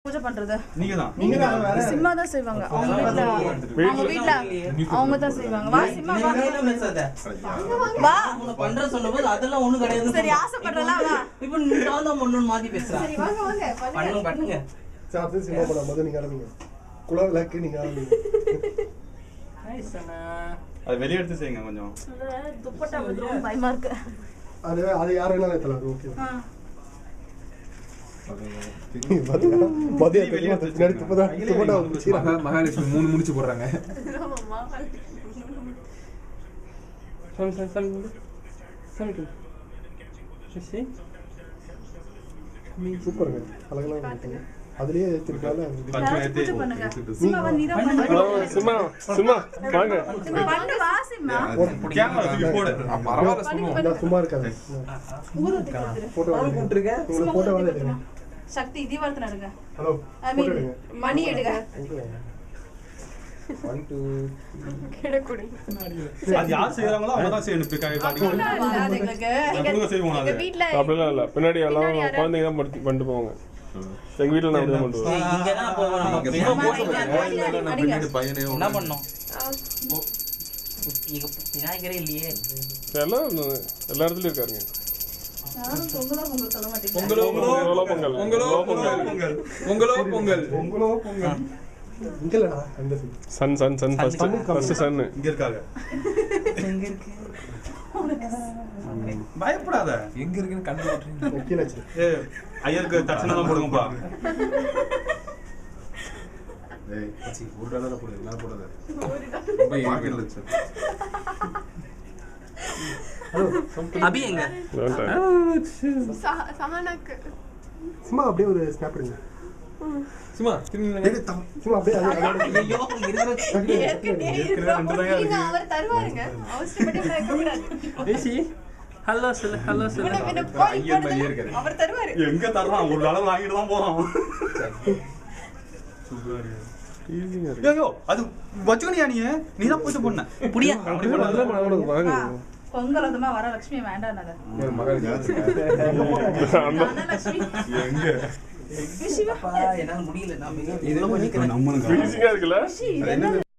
பூஜை பண்றது நீங்க தான் சிம்மா தான் செய்வாங்க. அவங்க வீட்ல அவங்க தான் செய்வாங்க. வா சிம்மா வா வா பண்ற சொல்லும்போது அதெல்லாம் ஒண்ணு கிடையாது. சரி ஆசைப்படுறலாம் வா. இப்போ நான் தான் ஒண்ணு மாத்தி பேசுறேன். சரி வாங்க வாங்க பண்ணுங்க. சாப்பிட்டு சினிமா போட மொத நீங்க ஆரம்பிங்க. குல விளக்கு நீங்க ஆரம்பிங்க. ஐசனா அது வெளிய எடுத்து செய்யுங்க கொஞ்சம். துப்பட்டா வந்து பயமா இருக்கு. அது யார் வேணாலும் ஏத்தலாம். ஓகே. மதிய வெளிய பின்னாடி துப்பட்டா வச்சிரா. மகாலட்சுமி 3 முடிச்சு போடுறாங்க. சூப்பர்ங்க. அழகா அதுலயே ஏத்திருக்கால. பூஜை பண்ணுங்க. சிம்மா வந்து நீதான் பண்ணு. சிம்மா சிம்மா வாங்க. சிம்மா பண்ணு வா சிம்மா. கேமரா தூக்கி போடு. பரவாயில்ல சும்மா. சும்மா இருக்காது. போட்டோ கூப்பிட்டுருங்க. உங்க போட்டோ வந்து எடுங்க. சக்தி தீபாவளி எடுங்க. ஹலோ. ஐ மீன் மணி எடுங்க. 1 2 அது யார் செய்றாங்களோ அவங்க தான் செய்யணும். பிக்காய் பாட்டி கொடுங்க செய்வோம். அது வீட்ல அப்படிலாம் இல்ல. பின்னாடி எல்லாம் குழந்தைங்க தான் பண்ணிட்டு போவாங்க. எங்க வீட்ல நான் அப்படியே பண்ணுவேன். இங்க தான் போறோம். பின்னாடி பையனே என்ன பண்ணோம்? இங்க விநாயகரே இல்லையே. எல்லாம் எல்லா இடத்துலயும் இருக்காருங்க. யாரும் பொங்கலோ பொங்கல் சொல்ல மாட்டீங்க. பொங்கலோ பொங்கல் பொங்கலோ பொங்கல். இங்க இல்லடா அந்த சன் ஃபர்ஸ்ட் சன் இங்க இருக்காங்க. எங்க இருக்கு? பயப்படாத. எங்க இருக்குன்னு கண்டுபிடிங்க. கீழ வச்சு. ஐயருக்கு தட்சணம் போடுங்கப்பா. ஏய் அச்சி ஒரு டாலர் போடு எல்லாம் போடாத. ரொம்ப ஏங்கில வச்சு. அபி எங்க? சஹானாக்கு சும்மா அப்படியே ஒரு ஸ்னாப் எடுங்க. சும்மா சும்மா அப்படியே ஐயோ ஏற்கனவே ரெண்டு தான் இருக்கு. அவர் தருவாருங்க அவசரப்பட்டு கேட்க கூடாது. பேசி ஹலோ சொல்லு ஹலோ சொல்லு. என்ன போய் ஐயன் மாதிரியே இருக்காரு. அவர் தருவாரு. எங்க தர்றான்? ஒரு டாலர் வாங்கிட்டு தான் போறான். ஐயோ அது வச்சுக்கணியா நீ தான் பூஜை பண்ண. புடியா வாங்க. பொங்கல் அதுமா வர லட்சுமி வேண்டாம்னாங்க. ஒரு மகாலட்சுமி. லட்சுமி எங்க சிவா என்னால முடியல. நான் இதெல்லாம் பண்ணிக்கிறேன். நம்மளுக்கு இருக்குல்ல.